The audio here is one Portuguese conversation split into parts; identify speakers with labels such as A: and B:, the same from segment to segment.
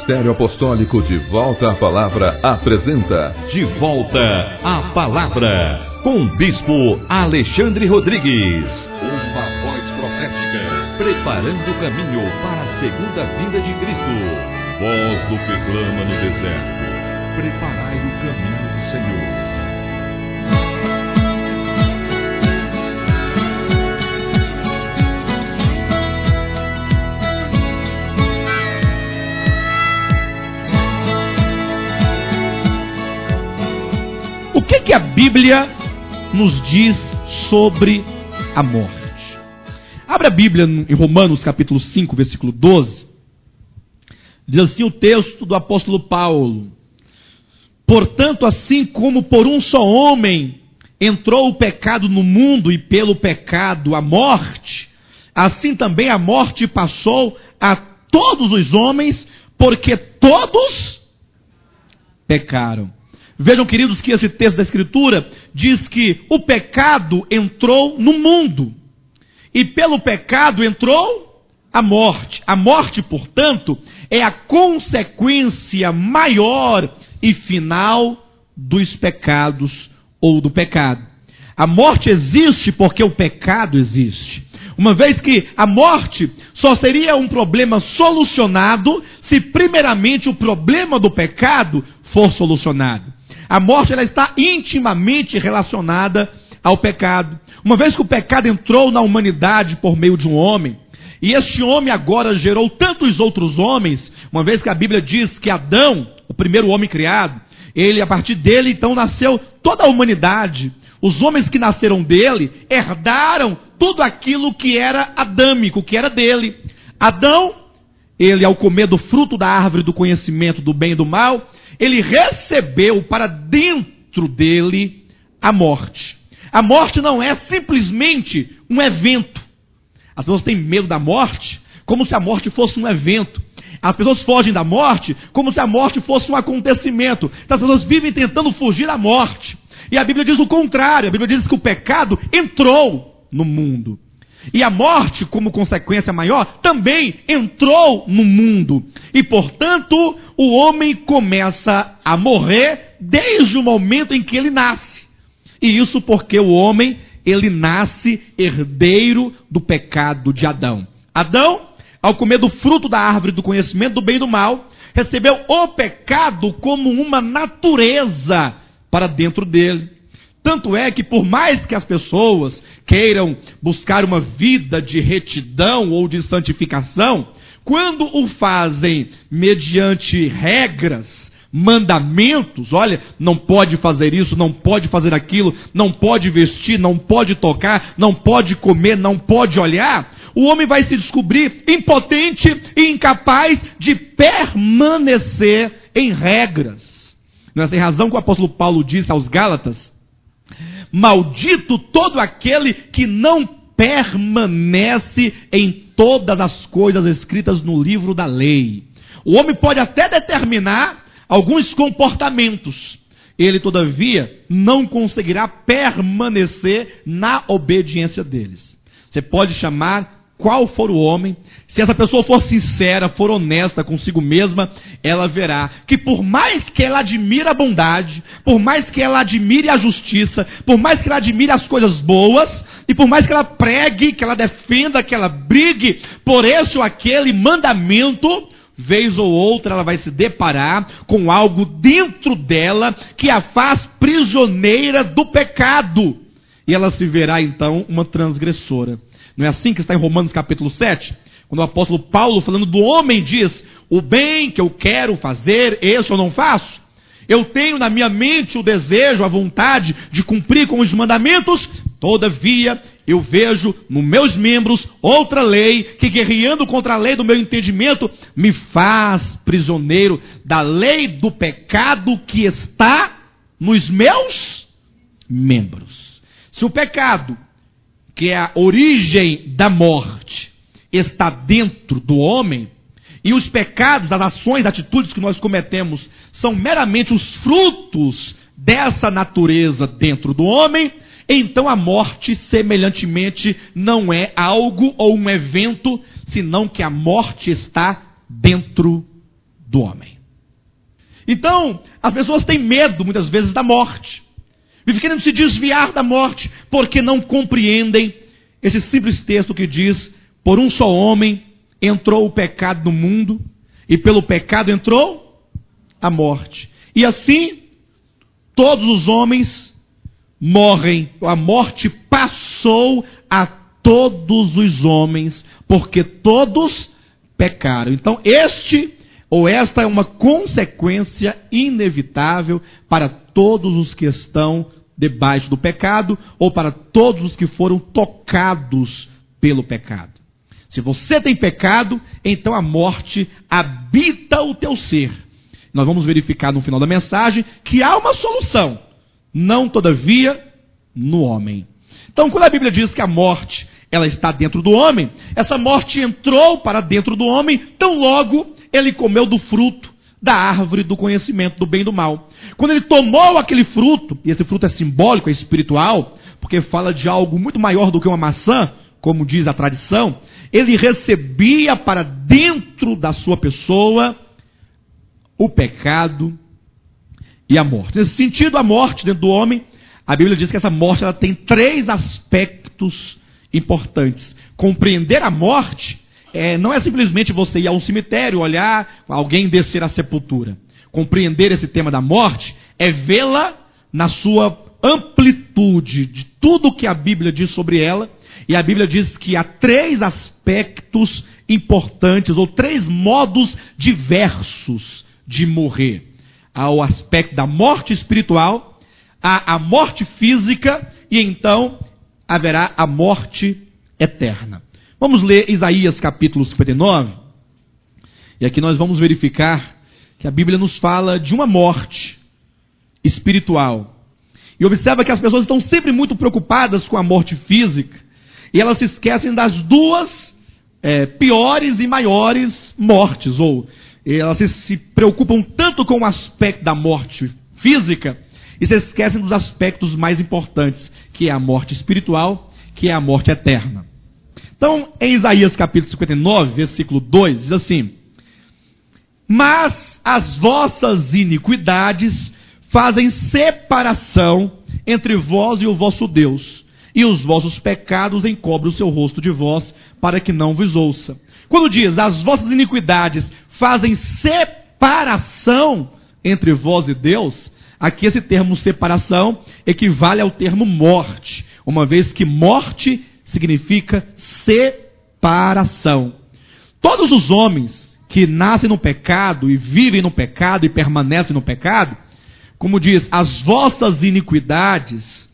A: Ministério Apostólico De Volta à Palavra apresenta
B: De Volta à Palavra, com o Bispo Alexandre Rodrigues. Uma voz profética, preparando o caminho para a segunda vinda de Cristo. Voz do que clama no deserto, preparai o caminho do Senhor.
C: O que a Bíblia nos diz sobre a morte? Abra a Bíblia em Romanos capítulo 5, versículo 12. Diz assim o texto do apóstolo Paulo: portanto, assim como por um só homem entrou o pecado no mundo e pelo pecado a morte, assim também a morte passou a todos os homens, porque todos pecaram. Vejam, queridos, que esse texto da Escritura diz que o pecado entrou no mundo, e pelo pecado entrou a morte. A morte, portanto, é a consequência maior e final dos pecados ou do pecado. A morte existe porque o pecado existe. Uma vez que a morte só seria um problema solucionado se primeiramente o problema do pecado for solucionado. A morte, ela está intimamente relacionada ao pecado. Uma vez que o pecado entrou na humanidade por meio de um homem, e este homem agora gerou tantos outros homens, uma vez que a Bíblia diz que Adão, o primeiro homem criado, a partir dele então nasceu toda a humanidade. Os homens que nasceram dele herdaram tudo aquilo que era adâmico, que era dele. Adão, ele ao comer do fruto da árvore do conhecimento do bem e do mal, ele recebeu para dentro dele a morte. A morte não é simplesmente um evento. As pessoas têm medo da morte como se a morte fosse um evento. As pessoas fogem da morte como se a morte fosse um acontecimento. Então, as pessoas vivem tentando fugir da morte. E a Bíblia diz o contrário. A Bíblia diz que o pecado entrou no mundo. E a morte, como consequência maior, também entrou no mundo. E, portanto, o homem começa a morrer desde o momento em que ele nasce. E isso porque o homem, ele nasce herdeiro do pecado de Adão. Adão, ao comer do fruto da árvore do conhecimento do bem e do mal, recebeu o pecado como uma natureza para dentro dele. Tanto é que por mais que as pessoas queiram buscar uma vida de retidão ou de santificação, quando o fazem mediante regras, mandamentos, olha, não pode fazer isso, não pode fazer aquilo, não pode vestir, não pode tocar, não pode comer, não pode olhar, o homem vai se descobrir impotente e incapaz de permanecer em regras. Não é sem razão que o apóstolo Paulo disse aos Gálatas: maldito todo aquele que não permanece em todas as coisas escritas no livro da lei. O homem pode até determinar alguns comportamentos, ele todavia não conseguirá permanecer na obediência deles. Você pode chamar qual for o homem, se essa pessoa for sincera, for honesta consigo mesma, ela verá que por mais que ela admire a bondade, por mais que ela admire a justiça, por mais que ela admire as coisas boas, e por mais que ela pregue, que ela defenda, que ela brigue por esse ou aquele mandamento, vez ou outra ela vai se deparar com algo dentro dela que a faz prisioneira do pecado. E ela se verá então uma transgressora. Não é assim que está em Romanos capítulo 7? Quando o apóstolo Paulo, falando do homem, diz: o bem que eu quero fazer, esse eu não faço. Eu tenho na minha mente o desejo, a vontade de cumprir com os mandamentos, todavia eu vejo nos meus membros outra lei, que guerreando contra a lei do meu entendimento, me faz prisioneiro da lei do pecado que está nos meus membros. Se o pecado, que é a origem da morte, está dentro do homem, e os pecados, as ações, as atitudes que nós cometemos, são meramente os frutos dessa natureza dentro do homem, então a morte, semelhantemente, não é algo ou um evento, senão que a morte está dentro do homem. Então, as pessoas têm medo, muitas vezes, da morte. Vivem querendo se desviar da morte, porque não compreendem esse simples texto que diz: por um só homem entrou o pecado no mundo, e pelo pecado entrou a morte. E assim, todos os homens morrem. A morte passou a todos os homens, porque todos pecaram. Então, esta é uma consequência inevitável para todos os que estão debaixo do pecado, ou para todos os que foram tocados pelo pecado. Se você tem pecado, então a morte habita o teu ser. Nós vamos verificar no final da mensagem que há uma solução, não todavia no homem. Então, quando a Bíblia diz que a morte ela está dentro do homem, essa morte entrou para dentro do homem, tão logo ele comeu do fruto da árvore do conhecimento do bem e do mal. Quando ele tomou aquele fruto, e esse fruto é simbólico, é espiritual, porque fala de algo muito maior do que uma maçã, como diz a tradição, ele recebia para dentro da sua pessoa o pecado e a morte. Nesse sentido, a morte dentro do homem, a Bíblia diz que essa morte ela tem 3 aspectos importantes. Compreender a morte não é simplesmente você ir ao cemitério, olhar alguém descer à sepultura. Compreender esse tema da morte é vê-la na sua amplitude, de tudo que a Bíblia diz sobre ela. E a Bíblia diz que há 3 aspectos importantes, ou 3 modos diversos de morrer. Há o aspecto da morte espiritual, há a morte física, e então haverá a morte eterna. Vamos ler Isaías capítulo 59, e aqui nós vamos verificar que a Bíblia nos fala de uma morte espiritual. E observa que as pessoas estão sempre muito preocupadas com a morte física, e elas se esquecem das 2 piores e maiores mortes, ou elas se preocupam tanto com o aspecto da morte física, e se esquecem dos aspectos mais importantes, que é a morte espiritual, que é a morte eterna. Então, em Isaías capítulo 59, versículo 2, diz assim: mas as vossas iniquidades fazem separação entre vós e o vosso Deus, e os vossos pecados encobrem o seu rosto de vós, para que não vos ouça. Quando diz, as vossas iniquidades fazem separação entre vós e Deus, aqui esse termo separação equivale ao termo morte, uma vez que morte significa separação. Todos os homens que nascem no pecado e vivem no pecado e permanecem no pecado, como diz, as vossas iniquidades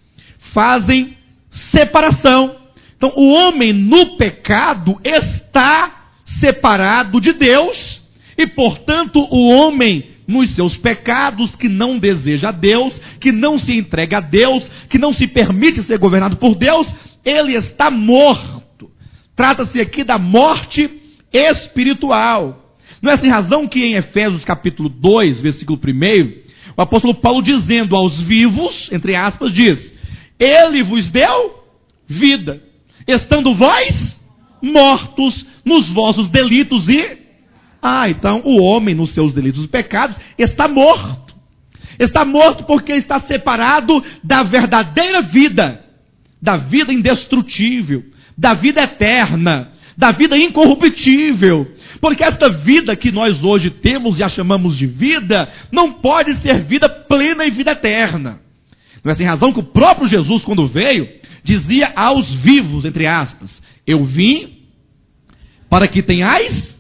C: fazem separação. Então, o homem no pecado está separado de Deus, e, portanto, o homem nos seus pecados, que não deseja a Deus, que não se entrega a Deus, que não se permite ser governado por Deus, ele está morto. Trata-se aqui da morte espiritual. Não é sem razão que em Efésios capítulo 2, versículo 1, o apóstolo Paulo, dizendo aos vivos, entre aspas, diz: ele vos deu vida, estando vós mortos nos vossos delitos e... então o homem nos seus delitos e pecados está morto. Está morto porque está separado da verdadeira vida, da vida indestrutível, da vida eterna, da vida incorruptível. Porque esta vida que nós hoje temos e a chamamos de vida, não pode ser vida plena e vida eterna. Não é sem razão que o próprio Jesus, quando veio, dizia aos vivos, entre aspas, eu vim para que tenhais...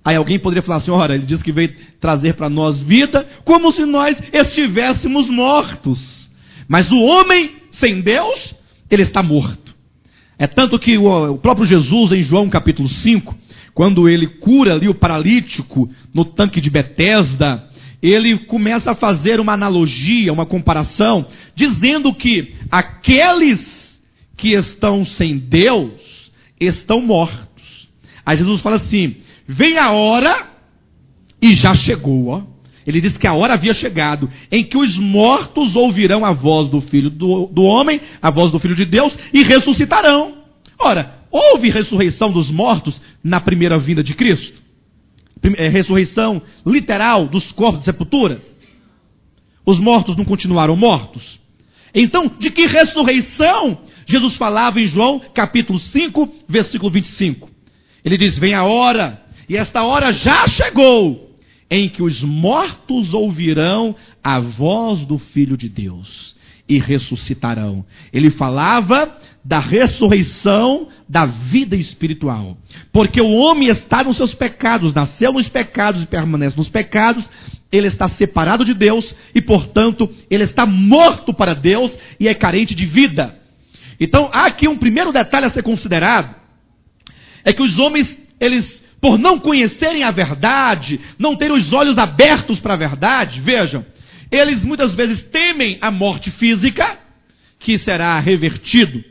C: Aí alguém poderia falar assim, ora, ele diz que veio trazer para nós vida, como se nós estivéssemos mortos. Mas o homem sem Deus, ele está morto. É tanto que o próprio Jesus, em João capítulo 5, quando ele cura ali o paralítico no tanque de Betesda, ele começa a fazer uma analogia, uma comparação, dizendo que aqueles que estão sem Deus estão mortos. Aí Jesus fala assim, vem a hora, e já chegou, ó. Ele diz que a hora havia chegado, em que os mortos ouvirão a voz do Filho do Homem, a voz do Filho de Deus, e ressuscitarão. Ora, houve ressurreição dos mortos na primeira vinda de Cristo? ressurreição literal dos corpos de sepultura? Os mortos não continuaram mortos? Então, de que ressurreição Jesus falava em João capítulo 5, versículo 25? Ele diz: vem a hora, e esta hora já chegou, em que os mortos ouvirão a voz do Filho de Deus e ressuscitarão. Ele falava da ressurreição da vida espiritual, porque o homem está nos seus pecados, nasceu nos pecados e permanece nos pecados. Ele está separado de Deus e, portanto, ele está morto para Deus e é carente de vida. Então, há aqui um primeiro detalhe a ser considerado, é que os homens, eles, por não conhecerem a verdade, não terem os olhos abertos para a verdade, vejam, eles muitas vezes temem a morte física, que será revertido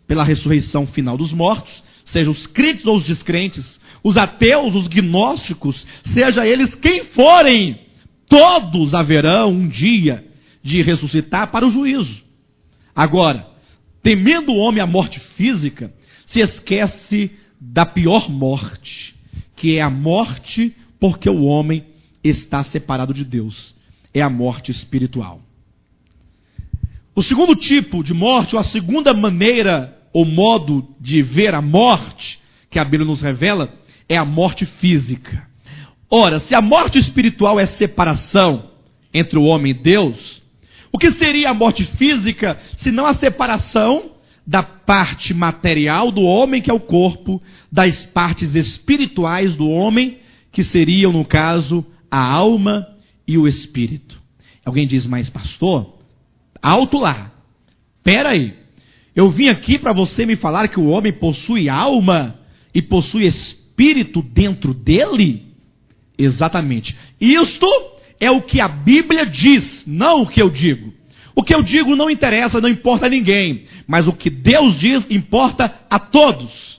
C: pela ressurreição final dos mortos, seja os crentes ou os descrentes, os ateus, os gnósticos, seja eles quem forem, todos haverão um dia de ressuscitar para o juízo. Agora, temendo o homem a morte física, se esquece da pior morte, que é a morte porque o homem está separado de Deus. É a morte espiritual. O segundo tipo de morte, ou a segunda maneira ou modo de ver a morte, que a Bíblia nos revela, é a morte física. Ora, se a morte espiritual é separação entre o homem e Deus, o que seria a morte física, se não a separação da parte material do homem, que é o corpo, das partes espirituais do homem, que seriam, no caso, a alma e o espírito? Alguém diz: mas pastor, alto lá, pera aí, eu vim aqui para você me falar que o homem possui alma e possui espírito dentro dele? Exatamente. Isto é o que a Bíblia diz, não o que eu digo. O que eu digo não interessa, não importa a ninguém, mas o que Deus diz importa a todos.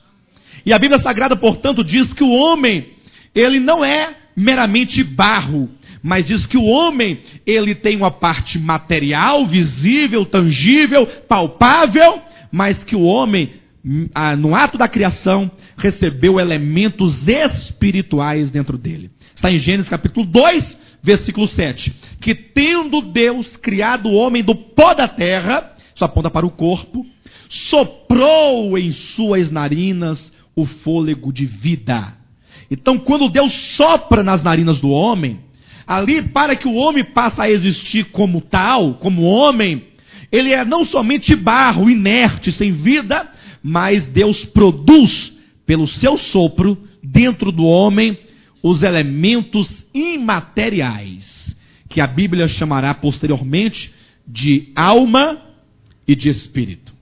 C: E a Bíblia Sagrada, portanto, diz que o homem, ele não é meramente barro, mas diz que o homem, ele tem uma parte material, visível, tangível, palpável, mas que o homem, no ato da criação, recebeu elementos espirituais dentro dele. Está em Gênesis capítulo 2, versículo 7. Que tendo Deus criado o homem do pó da terra, isso aponta para o corpo, soprou em suas narinas o fôlego de vida. Então, quando Deus sopra nas narinas do homem, ali, para que o homem passe a existir como tal, como homem, ele é não somente barro, inerte, sem vida, mas Deus produz, pelo seu sopro, dentro do homem, os elementos imateriais, que a Bíblia chamará posteriormente de alma e de espírito.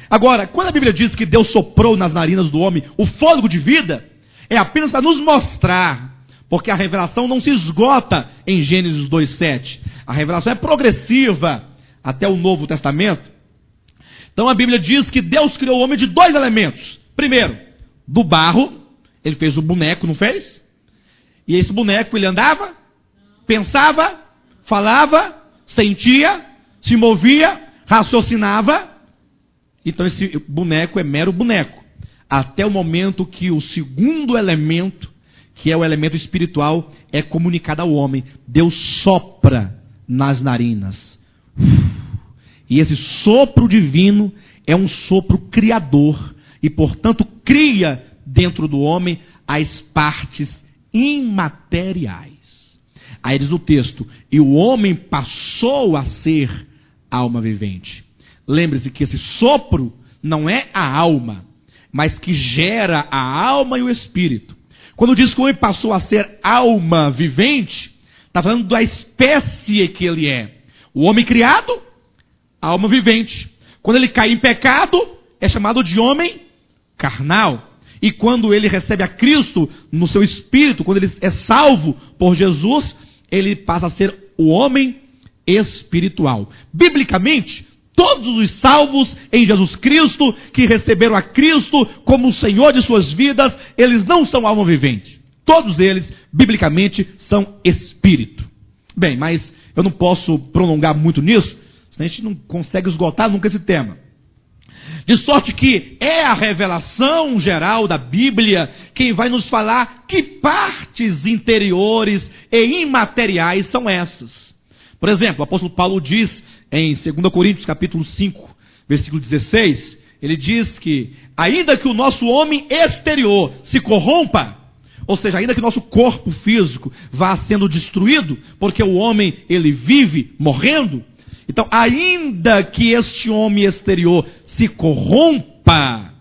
C: Agora, quando a Bíblia diz que Deus soprou nas narinas do homem o fôlego de vida, é apenas para nos mostrar, porque a revelação não se esgota em Gênesis 2:7. A revelação é progressiva até o Novo Testamento. Então a Bíblia diz que Deus criou o homem de dois elementos. Primeiro, do barro, ele fez o boneco, não fez? E esse boneco, ele andava, pensava, falava, sentia, se movia, raciocinava. Então esse boneco é mero boneco. Até o momento que o segundo elemento, que é o elemento espiritual, é comunicado ao homem. Deus sopra nas narinas. E esse sopro divino é um sopro criador. E, portanto, cria dentro do homem as partes imateriais. Aí diz o texto: e o homem passou a ser alma vivente. Lembre-se que esse sopro não é a alma, mas que gera a alma e o espírito. Quando diz que o homem passou a ser alma vivente, está falando da espécie que ele é. O homem criado, alma vivente. Quando ele cai em pecado, é chamado de homem carnal. E quando ele recebe a Cristo no seu espírito, quando ele é salvo por Jesus, ele passa a ser o homem espiritual. Biblicamente, todos os salvos em Jesus Cristo, que receberam a Cristo como o Senhor de suas vidas, eles não são alma vivente. Todos eles, biblicamente, são espírito. Bem, mas eu não posso prolongar muito nisso, senão a gente não consegue esgotar nunca esse tema. De sorte que é a revelação geral da Bíblia quem vai nos falar que partes interiores e imateriais são essas. Por exemplo, o apóstolo Paulo diz em 2 Coríntios capítulo 5, versículo 16, ele diz que ainda que o nosso homem exterior se corrompa, ou seja, ainda que o nosso corpo físico vá sendo destruído, porque o homem ele vive morrendo, então ainda que este homem exterior se corrompa,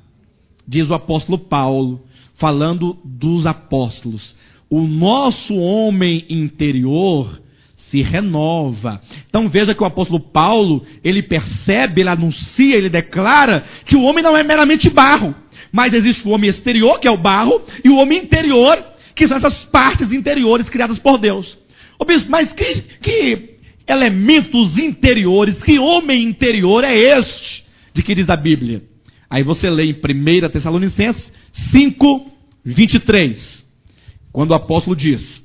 C: diz o apóstolo Paulo, falando dos apóstolos, o nosso homem interior se renova. Então veja que o apóstolo Paulo, ele percebe, ele anuncia, ele declara que o homem não é meramente barro, mas existe o homem exterior, que é o barro, e o homem interior, que são essas partes interiores criadas por Deus. Ô bispo, mas que elementos interiores, que homem interior é este de que diz a Bíblia? Aí você lê em 1 Tessalonicenses 5, 23, quando o apóstolo diz: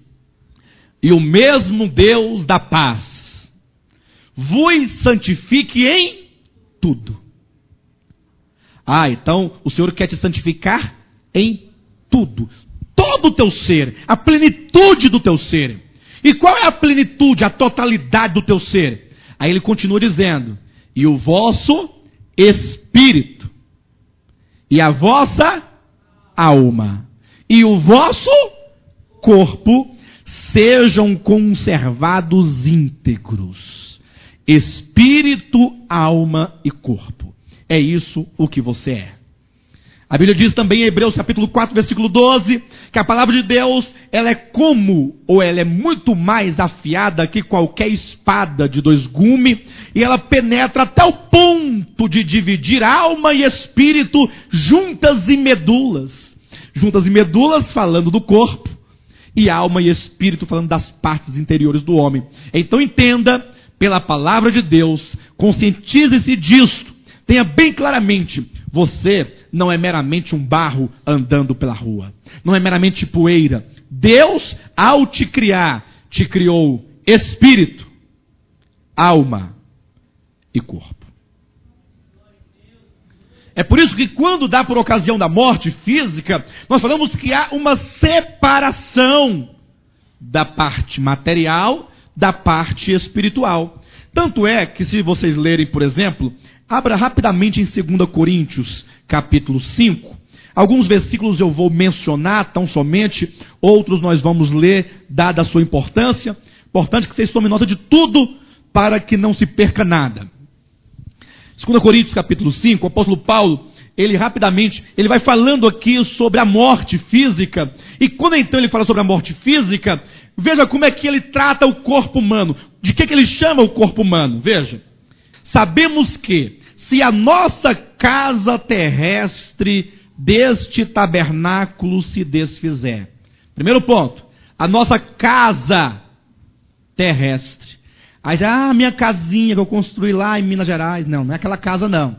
C: e o mesmo Deus da paz vos santifique em tudo. Então o Senhor quer te santificar em tudo. Todo o teu ser, a plenitude do teu ser. E qual é a plenitude, a totalidade do teu ser? Aí ele continua dizendo: e o vosso espírito, e a vossa alma, e o vosso corpo sejam conservados íntegros. Espírito, alma e corpo. É isso o que você é. A Bíblia diz também em Hebreus capítulo 4, versículo 12, que a palavra de Deus, ela é muito mais afiada que qualquer espada de dois gumes, e ela penetra até o ponto de dividir alma e espírito, juntas e medulas. Juntas e medulas falando do corpo, e alma e espírito falando das partes interiores do homem. Então entenda, pela palavra de Deus, conscientize-se disto, tenha bem claramente, você não é meramente um barro andando pela rua, não é meramente poeira. Deus, ao te criar, te criou espírito, alma e corpo. É por isso que quando dá por ocasião da morte física, nós falamos que há uma separação da parte material da parte espiritual. Tanto é que, se vocês lerem, por exemplo, abra rapidamente em 2 Coríntios, capítulo 5. Alguns versículos eu vou mencionar tão somente, outros nós vamos ler, dada a sua importância. Importante que vocês tomem nota de tudo, para que não se perca nada. 2 Coríntios, capítulo 5, o apóstolo Paulo, ele rapidamente, ele vai falando aqui sobre a morte física. E quando então ele fala sobre a morte física, veja como é que ele trata o corpo humano. De que ele chama o corpo humano? Veja. Sabemos que, se a nossa casa terrestre deste tabernáculo se desfizer. Primeiro ponto, a nossa casa terrestre. Aí já, minha casinha que eu construí lá em Minas Gerais. Não, não é aquela casa não.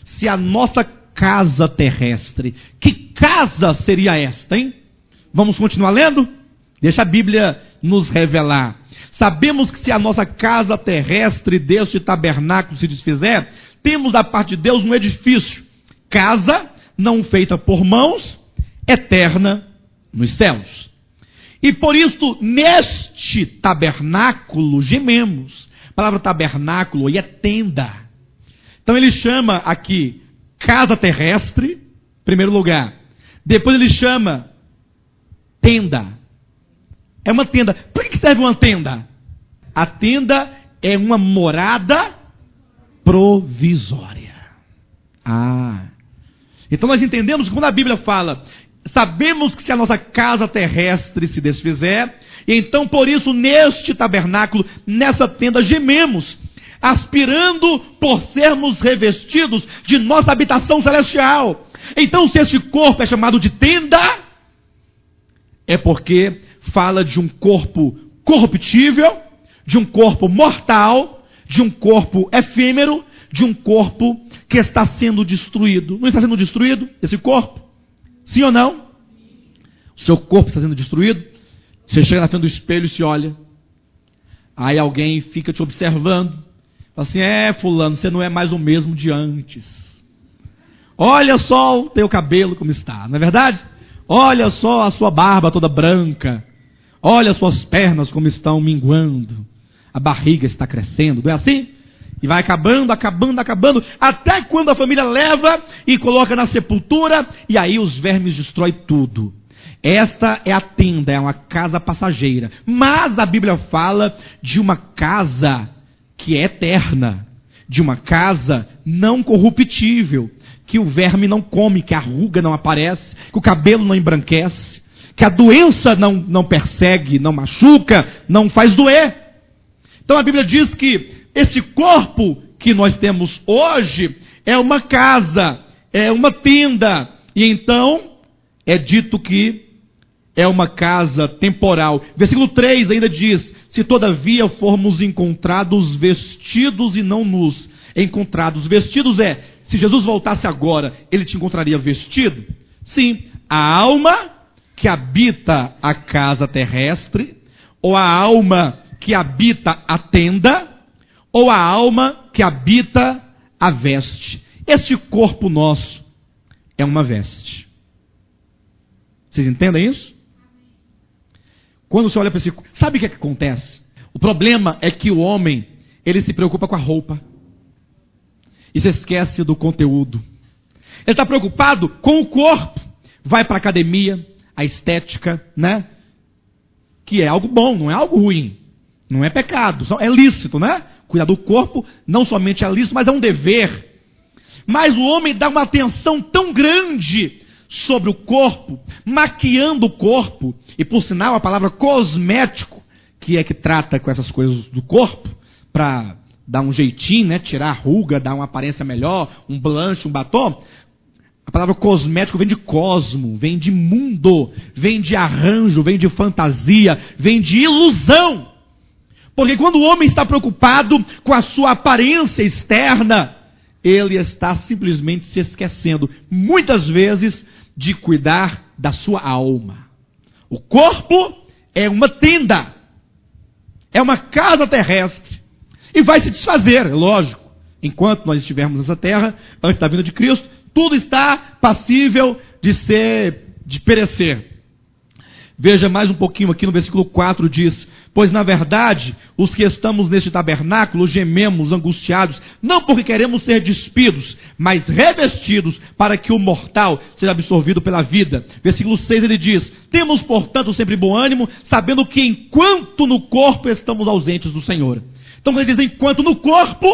C: Se a nossa casa terrestre, que casa seria esta, hein? Vamos continuar lendo? Deixa a Bíblia nos revelar. Sabemos que se a nossa casa terrestre deste tabernáculo se desfizer, temos da parte de Deus um edifício, casa não feita por mãos, eterna nos céus. E por isso, neste tabernáculo gememos. A palavra tabernáculo aí é tenda. Então ele chama aqui casa terrestre, em primeiro lugar. Depois ele chama tenda. É uma tenda. Para que serve uma tenda? A tenda é uma morada provisória. Então nós entendemos que quando a Bíblia fala, sabemos que se a nossa casa terrestre se desfizer, e então por isso neste tabernáculo, nessa tenda gememos, aspirando por sermos revestidos de nossa habitação celestial. Então se este corpo é chamado de tenda, é porque fala de um corpo corruptível, de um corpo mortal, de um corpo efêmero, de um corpo que está sendo destruído. Não está sendo destruído esse corpo? Sim ou não? O seu corpo está sendo destruído? Você chega na frente do espelho e se olha. Aí alguém fica te observando. Fala assim, fulano, você não é mais o mesmo de antes. Olha só o teu cabelo como está, não é verdade? olha só a sua barba toda branca, olha as suas pernas como estão minguando, a barriga está crescendo, não é assim? E vai acabando, até quando a família leva e coloca na sepultura, e aí os vermes destroem tudo. Esta é a tenda, é uma casa passageira. Mas a Bíblia fala de uma casa que é eterna, de uma casa não corruptível, que o verme não come, que a ruga não aparece, que o cabelo não embranquece, que a doença não persegue, não machuca, não faz doer. Então a Bíblia diz que esse corpo que nós temos hoje é uma casa, é uma tenda, e então é dito que é uma casa temporal. Versículo 3 ainda diz: se todavia formos encontrados vestidos e não nus. Encontrados vestidos se Jesus voltasse agora, ele te encontraria vestido? Sim, a alma que habita a casa terrestre, ou a alma que habita a tenda, ou a alma que habita a veste. Este corpo nosso é uma veste. Vocês entendem isso? Quando você olha para esse... Sabe o que acontece? O problema é que o homem, ele se preocupa com a roupa. E se esquece do conteúdo. Ele está preocupado com o corpo. Vai para a academia, a estética, né? Que é algo bom, não é algo ruim. Não é pecado, é lícito, né? Cuidar do corpo não somente é lícito, mas é um dever. Mas o homem dá uma atenção tão grande sobre o corpo, maquiando o corpo, e por sinal a palavra cosmético, que é que trata com essas coisas do corpo, para dar um jeitinho, né, tirar a ruga, dar uma aparência melhor, um blanche, um batom. A palavra cosmético vem de cosmo, vem de mundo, vem de arranjo, vem de fantasia, vem de ilusão. Porque quando o homem está preocupado com a sua aparência externa, ele está simplesmente se esquecendo, muitas vezes, de cuidar da sua alma. O corpo é uma tenda, é uma casa terrestre, e vai se desfazer, é lógico. Enquanto nós estivermos nessa terra, antes da vinda de Cristo, tudo está passível de perecer. Veja mais um pouquinho aqui no versículo 4, diz: pois na verdade, os que estamos neste tabernáculo gememos, angustiados, não porque queremos ser despidos, mas revestidos, para que o mortal seja absorvido pela vida. Versículo 6 ele diz: temos portanto sempre bom ânimo, sabendo que enquanto no corpo estamos ausentes do Senhor. Então ele diz enquanto no corpo,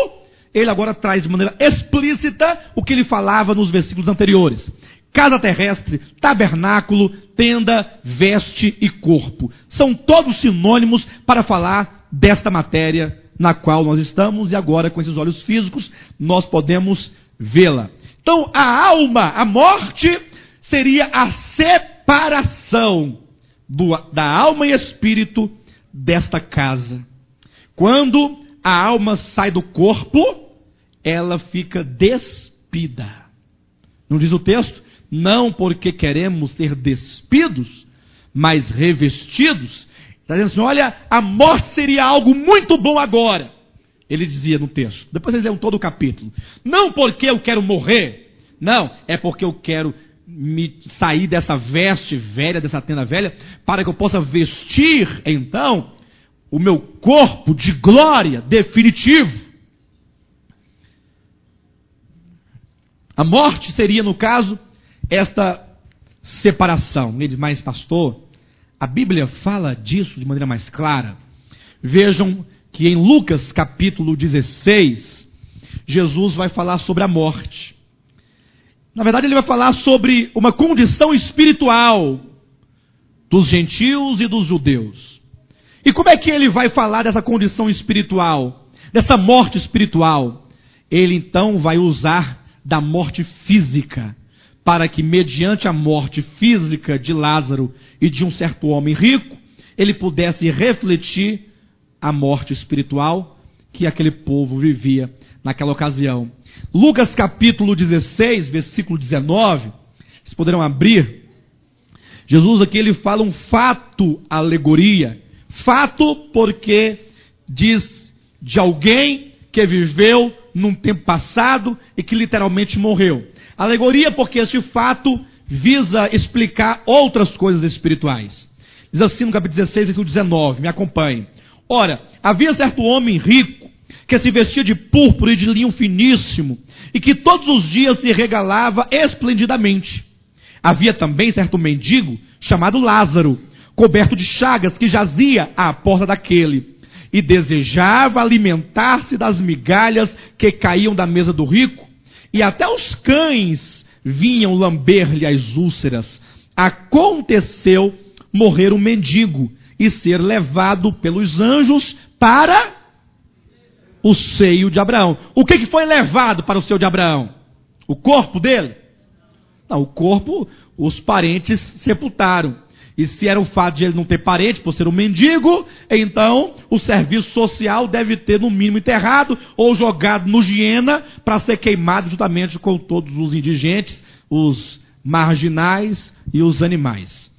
C: ele agora traz de maneira explícita o que ele falava nos versículos anteriores. Casa terrestre, tabernáculo, tenda, veste e corpo. São todos sinônimos para falar desta matéria na qual nós estamos, e agora com esses olhos físicos nós podemos vê-la. Então a alma, a morte, seria a separação da alma e espírito desta casa. Quando a alma sai do corpo, ela fica despida. Não diz o texto? Não porque queremos ser despidos, mas revestidos. Está dizendo assim, olha, a morte seria algo muito bom agora. Ele dizia no texto. Depois eles leram todo o capítulo. Não porque eu quero morrer. Não, é porque eu quero me sair dessa veste velha, dessa tenda velha, para que eu possa vestir, então, o meu corpo de glória definitivo. A morte seria, no caso, esta separação. Ele diz, mas pastor, a Bíblia fala disso de maneira mais clara. Vejam que em Lucas capítulo 16, Jesus vai falar sobre a morte. Na verdade ele vai falar sobre uma condição espiritual dos gentios e dos judeus. E como é que ele vai falar dessa condição espiritual, dessa morte espiritual? Ele então vai usar da morte física, para que mediante a morte física de Lázaro e de um certo homem rico, ele pudesse refletir a morte espiritual que aquele povo vivia naquela ocasião. Lucas capítulo 16, versículo 19, vocês poderão abrir. Jesus aqui ele fala um fato, alegoria. Fato porque diz de alguém que viveu num tempo passado e que literalmente morreu. Alegoria porque este fato visa explicar outras coisas espirituais. Diz assim no capítulo 16, versículo 19, me acompanhe. Ora, havia certo homem rico, que se vestia de púrpura e de linho finíssimo, e que todos os dias se regalava esplendidamente. Havia também certo mendigo, chamado Lázaro, coberto de chagas, que jazia à porta daquele, e desejava alimentar-se das migalhas que caíam da mesa do rico, e até os cães vinham lamber-lhe as úlceras. Aconteceu morrer um mendigo e ser levado pelos anjos para o seio de Abraão. O que foi levado para o seio de Abraão? O corpo dele? Não, o corpo os parentes sepultaram. E se era o fato de ele não ter parente, por ser um mendigo, então o serviço social deve ter no mínimo enterrado ou jogado no Giena para ser queimado juntamente com todos os indigentes, os marginais e os animais.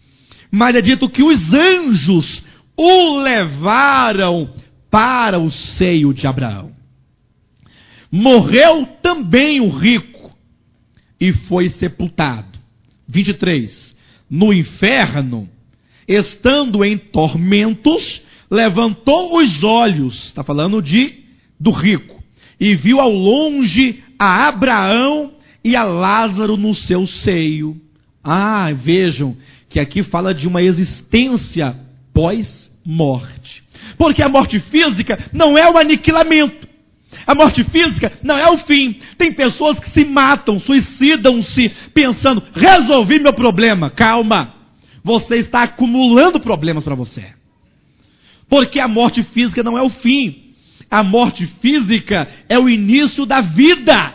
C: Mas é dito que os anjos o levaram para o seio de Abraão. Morreu também o rico e foi sepultado. 23. No inferno, estando em tormentos, levantou os olhos, está falando do rico, e viu ao longe a Abraão e a Lázaro no seu seio. Vejam que aqui fala de uma existência pós-morte. Porque a morte física não é o aniquilamento. A morte física não é o fim. Tem pessoas que se matam, suicidam-se, pensando, resolvi meu problema. Calma, você está acumulando problemas para você. Porque a morte física não é o fim. A morte física é o início da vida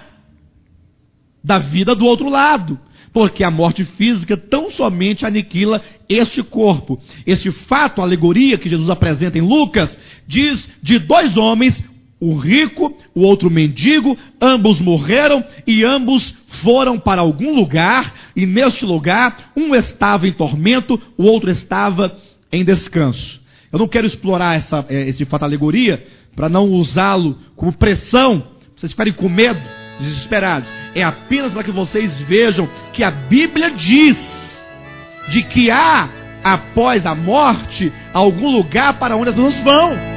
C: do outro lado. Porque a morte física tão somente aniquila este corpo. Este fato, a alegoria que Jesus apresenta em Lucas, diz de dois homens, o rico, o outro mendigo, ambos morreram e ambos foram para algum lugar, e neste lugar, um estava em tormento, o outro estava em descanso. Eu não quero explorar esse fato, alegoria, para não usá-lo como pressão, vocês ficarem com medo, desesperados. É apenas para que vocês vejam que a Bíblia diz de que há, após a morte, algum lugar para onde as pessoas vão.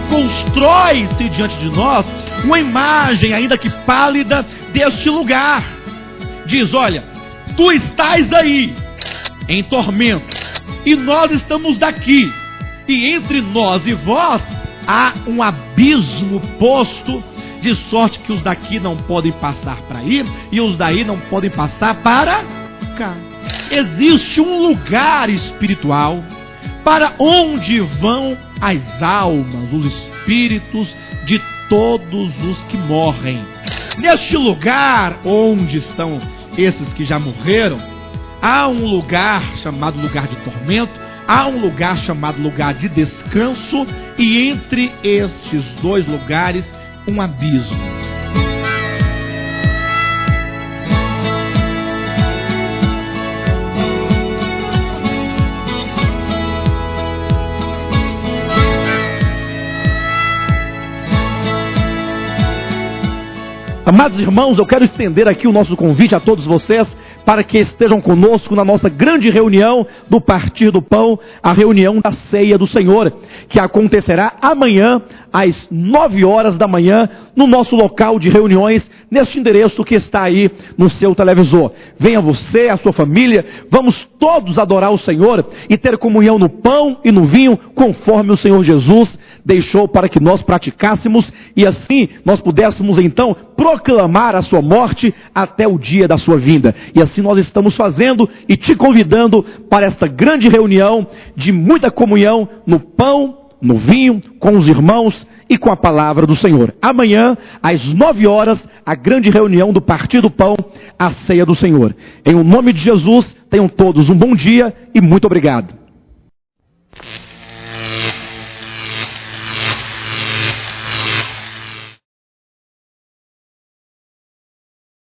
C: Constrói-se diante de nós uma imagem, ainda que pálida, deste lugar. Diz, olha, tu estás aí, em tormento, e nós estamos daqui, e entre nós e vós, há um abismo posto, de sorte que os daqui não podem passar para aí, e os daí não podem passar para cá. Existe um lugar espiritual, para onde vão as almas, os espíritos de todos os que morrem. Neste lugar onde estão esses que já morreram, há um lugar chamado lugar de tormento, há um lugar chamado lugar de descanso, e entre estes dois lugares, um abismo. Amados irmãos, eu quero estender aqui o nosso convite a todos vocês para que estejam conosco na nossa grande reunião do Partir do Pão, a reunião da Ceia do Senhor, que acontecerá amanhã às 9 horas da manhã no nosso local de reuniões, neste endereço que está aí no seu televisor. Venha você, a sua família, vamos todos adorar o Senhor e ter comunhão no pão e no vinho, conforme o Senhor Jesus deixou para que nós praticássemos, e assim nós pudéssemos então proclamar a sua morte até o dia da sua vinda. E assim nós estamos fazendo e te convidando para esta grande reunião de muita comunhão no pão, no vinho, com os irmãos e com a palavra do Senhor. Amanhã, às 9 horas, a grande reunião do Partir do Pão, a Ceia do Senhor. Em o nome de Jesus, tenham todos um bom dia e muito obrigado.